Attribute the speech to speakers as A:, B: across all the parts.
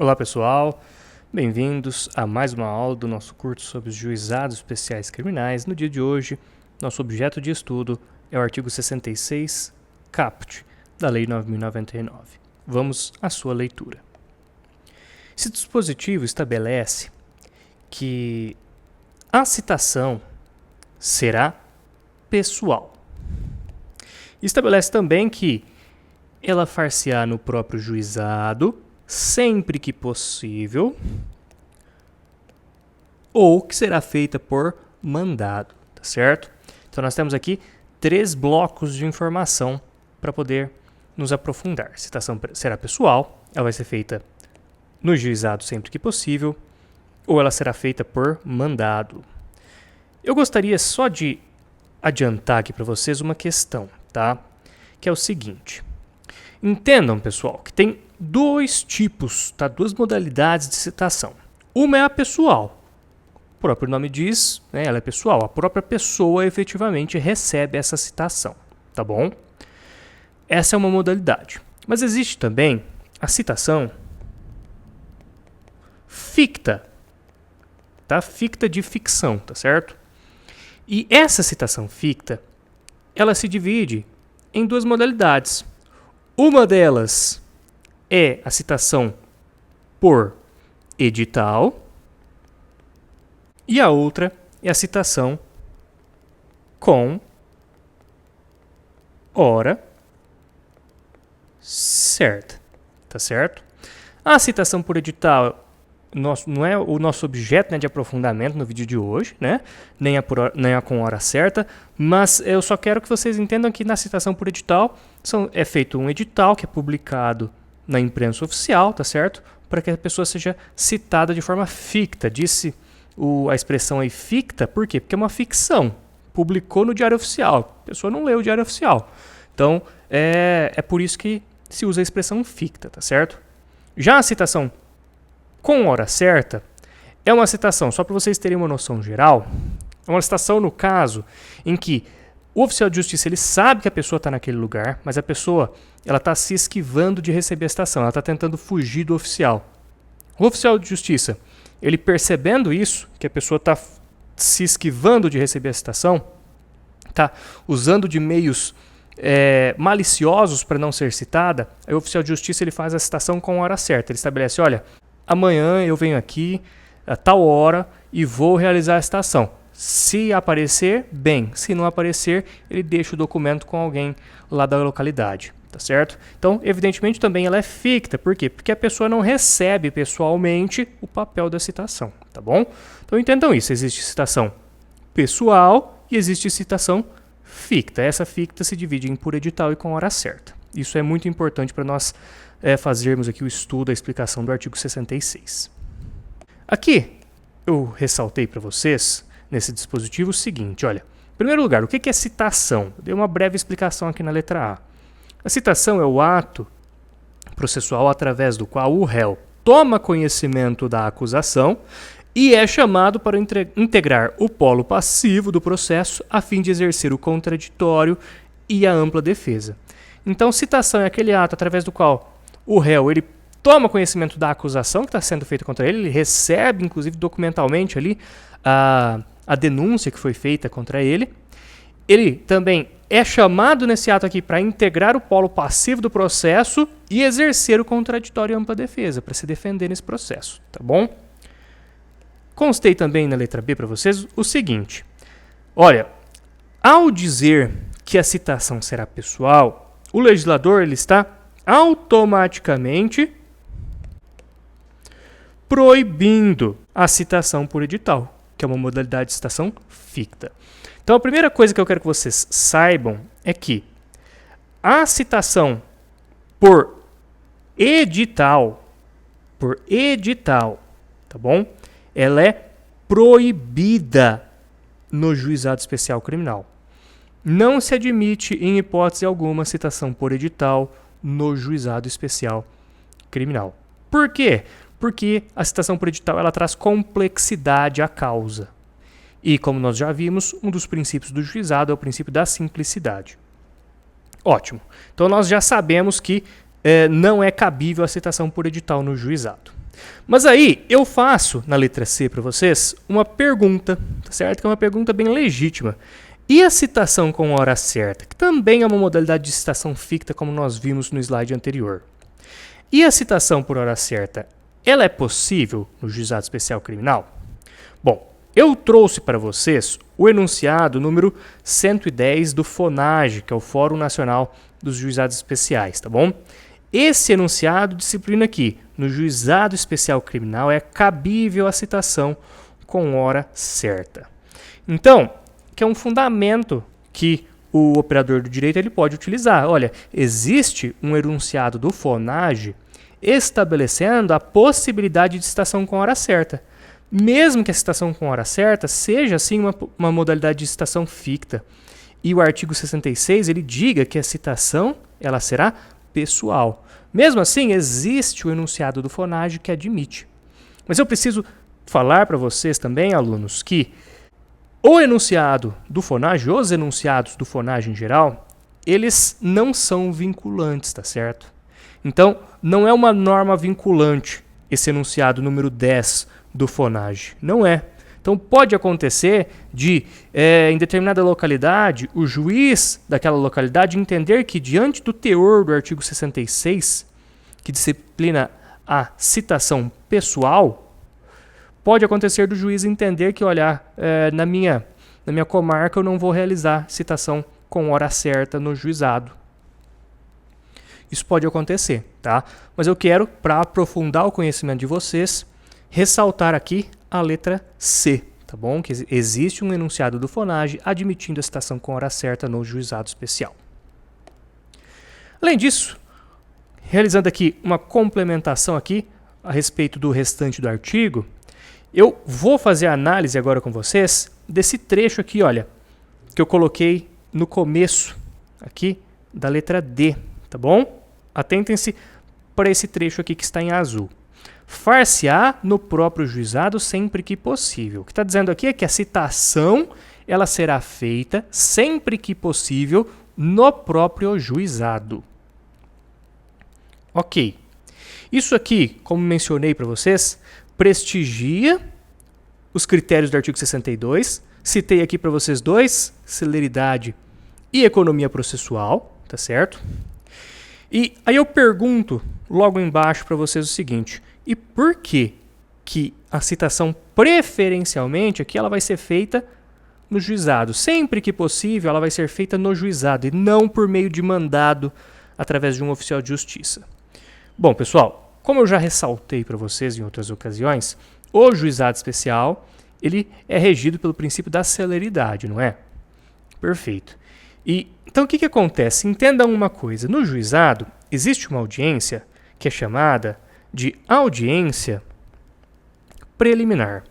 A: Olá pessoal, bem-vindos a mais uma aula do nosso curso sobre os juizados especiais criminais. No dia de hoje, nosso objeto de estudo é o artigo 66, caput, da Lei 9.099. Vamos à sua leitura. Esse dispositivo estabelece que a citação será pessoal. Estabelece também que ela far-se-á no próprio juizado, sempre que possível, ou que será feita por mandado, tá certo? Então nós temos aqui 3 blocos de informação para poder nos aprofundar. A citação será pessoal, ela vai ser feita no juizado sempre que possível, ou ela será feita por mandado. Eu gostaria só de adiantar aqui para vocês uma questão, tá? Que é o seguinte. Entendam, pessoal, que tem 2 tipos, tá? 2 modalidades de citação. Uma é a pessoal. O próprio nome diz, né? Ela é pessoal. A própria pessoa efetivamente recebe essa citação, tá bom? Essa é uma modalidade. Mas existe também a citação ficta, tá? Ficta de ficção, tá certo? E essa citação ficta, ela se divide em 2 modalidades. Uma delas é a citação por edital e a outra é a citação com hora certa, tá certo? A citação por edital não é o nosso objeto, né, de aprofundamento no vídeo de hoje, né? Nem a com hora certa, mas eu só quero que vocês entendam que na citação por edital é feito um edital que é publicado na imprensa oficial, tá certo? Para que a pessoa seja citada de forma ficta. Disse a expressão aí ficta, por quê? Porque é uma ficção. Publicou no Diário Oficial. A pessoa não leu o Diário Oficial. Então, é por isso que se usa a expressão ficta, tá certo? Já a citação com hora certa é uma citação, só para vocês terem uma noção geral, é uma citação no caso em que o oficial de justiça ele sabe que a pessoa está naquele lugar, mas a pessoa ela está se esquivando de receber a citação, ela está tentando fugir do oficial. O oficial de justiça, ele percebendo isso, que a pessoa está se esquivando de receber a citação, está usando de meios maliciosos para não ser citada, aí o oficial de justiça ele faz a citação com a hora certa. Ele estabelece, olha, amanhã eu venho aqui a tal hora e vou realizar a citação. Se aparecer, bem. Se não aparecer, ele deixa o documento com alguém lá da localidade, tá certo? Então, evidentemente, também ela é ficta. Por quê? Porque a pessoa não recebe pessoalmente o papel da citação, tá bom? Então, entendam isso. Existe citação pessoal e existe citação ficta. Essa ficta se divide em por edital e com hora certa. Isso é muito importante para nós fazermos aqui o estudo, a explicação do artigo 66. Aqui, eu ressaltei para vocês, nesse dispositivo, o seguinte, olha. Em primeiro lugar, o que é citação? Eu dei uma breve explicação aqui na letra A. A citação é o ato processual através do qual o réu toma conhecimento da acusação e é chamado para integrar o polo passivo do processo a fim de exercer o contraditório e a ampla defesa. Então, citação é aquele ato através do qual o réu ele toma conhecimento da acusação que está sendo feita contra ele recebe, inclusive, documentalmente ali a denúncia que foi feita contra ele. Ele também é chamado nesse ato aqui para integrar o polo passivo do processo e exercer o contraditório e ampla defesa, para se defender nesse processo, tá bom? Constei também na letra B para vocês o seguinte, olha, ao dizer que a citação será pessoal, o legislador ele está automaticamente proibindo a citação por edital, que é uma modalidade de citação ficta. Então, a primeira coisa que eu quero que vocês saibam é que a citação por edital, tá bom? Ela é proibida no juizado especial criminal. Não se admite, em hipótese alguma, citação por edital no juizado especial criminal. Por quê? Porque a citação por edital ela traz complexidade à causa. E, como nós já vimos, um dos princípios do juizado é o princípio da simplicidade. Ótimo. Então, nós já sabemos que não é cabível a citação por edital no juizado. Mas aí eu faço na letra C para vocês uma pergunta, tá certo? Que é uma pergunta bem legítima. E a citação com hora certa, que também é uma modalidade de citação ficta, como nós vimos no slide anterior. E a citação por hora certa, ela é possível no juizado especial criminal? Bom, eu trouxe para vocês o enunciado número 110 do FONAGE, que é o Fórum Nacional dos Juizados Especiais, tá bom? Esse enunciado disciplina que no juizado especial criminal é cabível a citação com hora certa. Então, que é um fundamento que o operador do direito ele pode utilizar. Olha, existe um enunciado do FONAGE estabelecendo a possibilidade de citação com hora certa. Mesmo que a citação com hora certa seja, assim, uma modalidade de citação ficta. E o artigo 66, ele diga que a citação ela será pessoal. Mesmo assim, existe o enunciado do FONAGE que admite. Mas eu preciso falar para vocês também, alunos, que o enunciado do FONAGE, os enunciados do FONAGE em geral, eles não são vinculantes, tá certo? Então, não é uma norma vinculante esse enunciado número 10 do FONAGE. Não é. Então, pode acontecer de, em determinada localidade, o juiz daquela localidade entender que, diante do teor do artigo 66, que disciplina a citação pessoal, pode acontecer do juiz entender que, olha, na minha comarca eu não vou realizar citação com hora certa no juizado. Isso pode acontecer, tá? Mas eu quero, para aprofundar o conhecimento de vocês, ressaltar aqui a letra C, tá bom? Que existe um enunciado do FONAGE admitindo a citação com hora certa no juizado especial. Além disso, realizando aqui uma complementação aqui a respeito do restante do artigo, eu vou fazer a análise agora com vocês desse trecho aqui, olha, que eu coloquei no começo aqui da letra D, tá bom? Atentem-se para esse trecho aqui que está em azul. Far-se-á no próprio juizado sempre que possível. O que está dizendo aqui é que a citação ela será feita sempre que possível no próprio juizado. Ok. Isso aqui, como mencionei para vocês, prestigia os critérios do artigo 62. Citei aqui para vocês dois, celeridade e economia processual, tá certo? E aí eu pergunto logo embaixo para vocês o seguinte: e por que a citação preferencialmente aqui ela vai ser feita no juizado? Sempre que possível ela vai ser feita no juizado e não por meio de mandado através de um oficial de justiça. Bom, pessoal, como eu já ressaltei para vocês em outras ocasiões, o juizado especial ele é regido pelo princípio da celeridade, não é? Perfeito. E então o que acontece? Entendam uma coisa, no juizado existe uma audiência que é chamada de audiência preliminar.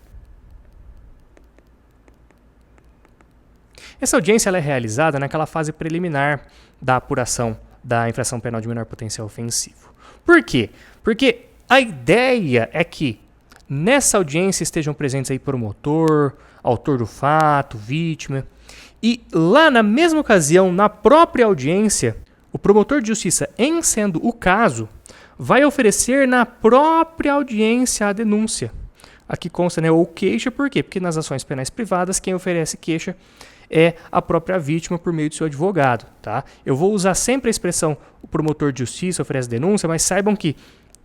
A: Essa audiência ela é realizada naquela fase preliminar da apuração da infração penal de menor potencial ofensivo. Por quê? Porque a ideia é que nessa audiência estejam presentes aí promotor, autor do fato, vítima. E lá na mesma ocasião, na própria audiência, o promotor de justiça, em sendo o caso, vai oferecer na própria audiência a denúncia. Aqui consta, né, ou queixa, por quê? Porque nas ações penais privadas, quem oferece queixa é a própria vítima por meio do seu advogado. Tá? Eu vou usar sempre a expressão o promotor de justiça oferece denúncia, mas saibam que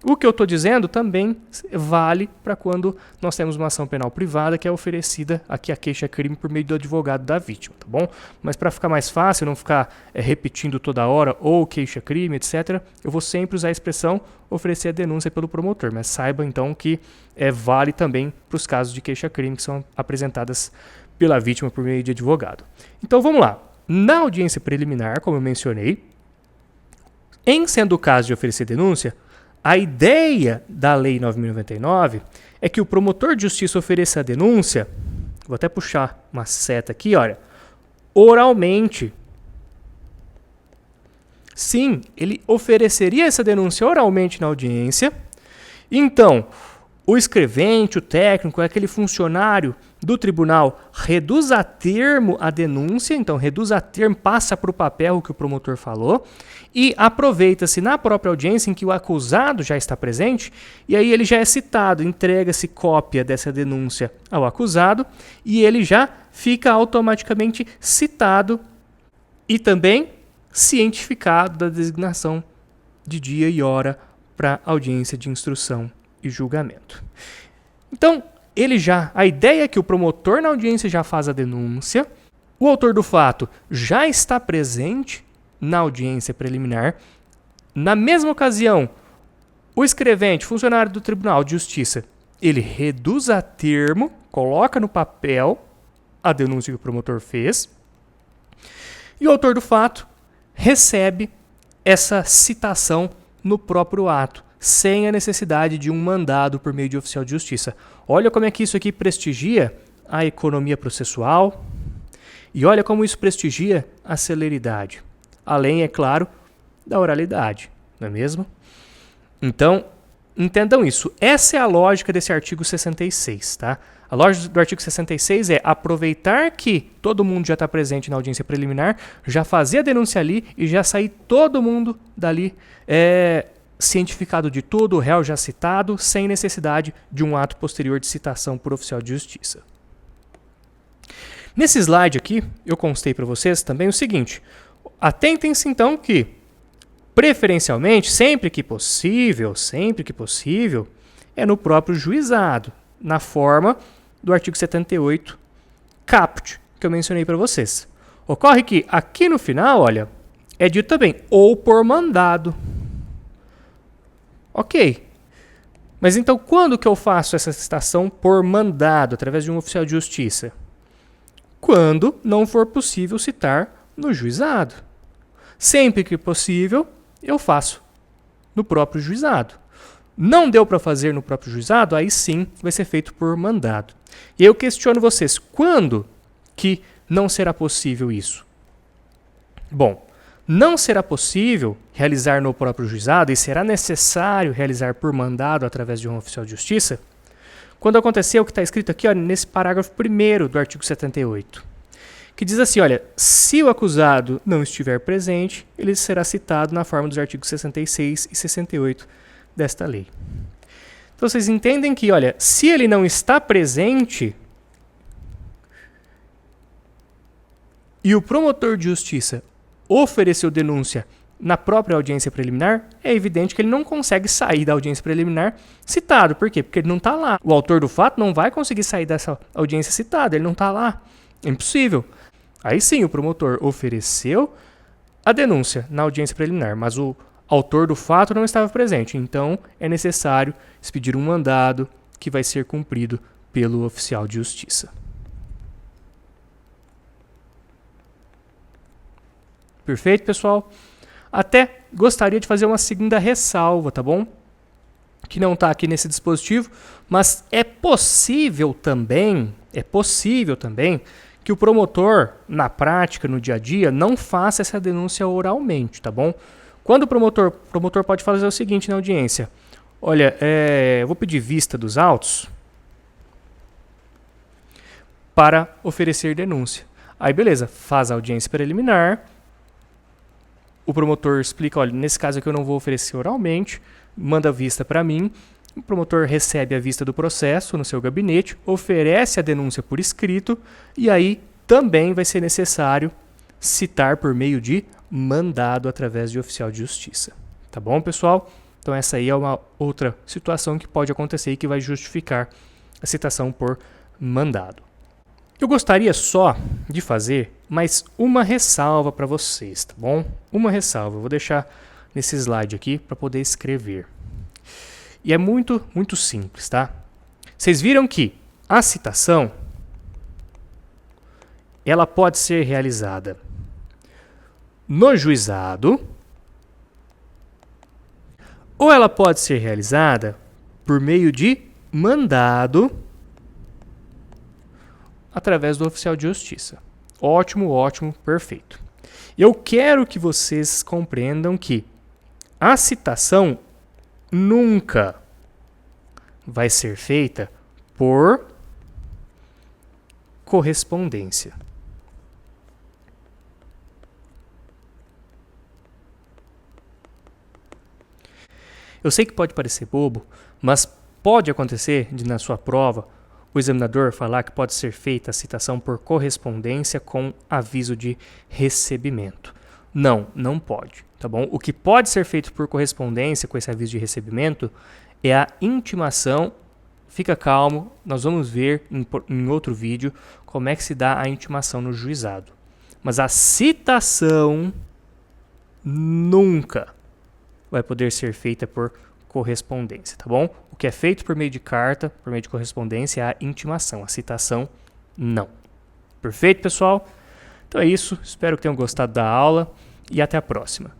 A: o que eu estou dizendo também vale para quando nós temos uma ação penal privada que é oferecida aqui a queixa-crime por meio do advogado da vítima, tá bom? Mas para ficar mais fácil, não ficar repetindo toda hora ou queixa-crime, etc., eu vou sempre usar a expressão oferecer a denúncia pelo promotor, mas saiba então que vale também para os casos de queixa-crime que são apresentadas pela vítima por meio de advogado. Então vamos lá. Na audiência preliminar, como eu mencionei, em sendo o caso de oferecer denúncia, a ideia da Lei 9.099 é que o promotor de justiça ofereça a denúncia, vou até puxar uma seta aqui, olha, oralmente. Sim, ele ofereceria essa denúncia oralmente na audiência. Então, o escrevente, o técnico, aquele funcionário do tribunal reduz a termo a denúncia, então reduz a termo, passa para o papel o que o promotor falou, e aproveita-se na própria audiência em que o acusado já está presente, e aí ele já é citado, entrega-se cópia dessa denúncia ao acusado, e ele já fica automaticamente citado e também cientificado da designação de dia e hora para audiência de instrução e julgamento. Então, a ideia é que o promotor na audiência já faz a denúncia, o autor do fato já está presente na audiência preliminar. Na mesma ocasião, o escrevente, funcionário do Tribunal de Justiça, ele reduz a termo, coloca no papel a denúncia que o promotor fez, e o autor do fato recebe essa citação no próprio ato, sem a necessidade de um mandado por meio de oficial de justiça. Olha como é que isso aqui prestigia a economia processual e olha como isso prestigia a celeridade. Além, é claro, da oralidade, não é mesmo? Então, entendam isso. Essa é a lógica desse artigo 66, tá? A lógica do artigo 66 é aproveitar que todo mundo já está presente na audiência preliminar, já fazer a denúncia ali e já sair todo mundo dali cientificado de tudo, o réu já citado, sem necessidade de um ato posterior de citação por oficial de justiça. Nesse slide aqui, eu constei para vocês também o seguinte: atentem-se então que, preferencialmente, sempre que possível, é no próprio juizado, na forma do artigo 78 caput, que eu mencionei para vocês. Ocorre que aqui no final, olha, é dito também, ou por mandado. Ok. Mas então, quando que eu faço essa citação por mandado, através de um oficial de justiça? Quando não for possível citar no juizado. Sempre que possível, eu faço no próprio juizado. Não deu para fazer no próprio juizado, aí sim vai ser feito por mandado. E eu questiono vocês, quando que não será possível isso? Bom, não será possível realizar no próprio juizado e será necessário realizar por mandado através de um oficial de justiça quando acontecer o que está escrito aqui, ó, nesse parágrafo 1º do artigo 78, que diz assim, olha, se o acusado não estiver presente, ele será citado na forma dos artigos 66 e 68 desta lei. Então vocês entendem que, olha, se ele não está presente e o promotor de justiça ofereceu denúncia na própria audiência preliminar, é evidente que ele não consegue sair da audiência preliminar citado. Por quê? Porque ele não está lá. O autor do fato não vai conseguir sair dessa audiência citada, ele não está lá. É impossível. Aí sim, o promotor ofereceu a denúncia na audiência preliminar, mas o autor do fato não estava presente. Então, é necessário expedir um mandado que vai ser cumprido pelo oficial de justiça. Perfeito, pessoal? Até gostaria de fazer uma segunda ressalva, tá bom? Que não está aqui nesse dispositivo, mas é possível também que o promotor, na prática, no dia a dia, não faça essa denúncia oralmente, tá bom? Quando o promotor pode fazer o seguinte na audiência: olha, eu vou pedir vista dos autos para oferecer denúncia. Aí beleza, faz a audiência preliminar, o promotor explica, olha, nesse caso aqui eu não vou oferecer oralmente, manda a vista para mim, o promotor recebe a vista do processo no seu gabinete, oferece a denúncia por escrito e aí também vai ser necessário citar por meio de mandado através de oficial de justiça. Tá bom, pessoal? Então essa aí é uma outra situação que pode acontecer e que vai justificar a citação por mandado. Eu gostaria só de fazer mais uma ressalva para vocês, tá bom? Uma ressalva, eu vou deixar nesse slide aqui para poder escrever. E é muito simples, tá? Vocês viram que a citação ela pode ser realizada no juizado ou ela pode ser realizada por meio de mandado através do oficial de justiça. Ótimo, perfeito. Eu quero que vocês compreendam que a citação nunca vai ser feita por correspondência. Eu sei que pode parecer bobo, mas pode acontecer de, na sua prova, o examinador falar que pode ser feita a citação por correspondência com aviso de recebimento. Não, não pode, tá bom? O que pode ser feito por correspondência com esse aviso de recebimento é a intimação. Fica calmo, nós vamos ver em outro vídeo como é que se dá a intimação no juizado. Mas a citação nunca vai poder ser feita por correspondência, tá bom? O que é feito por meio de carta, por meio de correspondência, é a intimação. A citação, não. Perfeito, pessoal? Então é isso. Espero que tenham gostado da aula e até a próxima.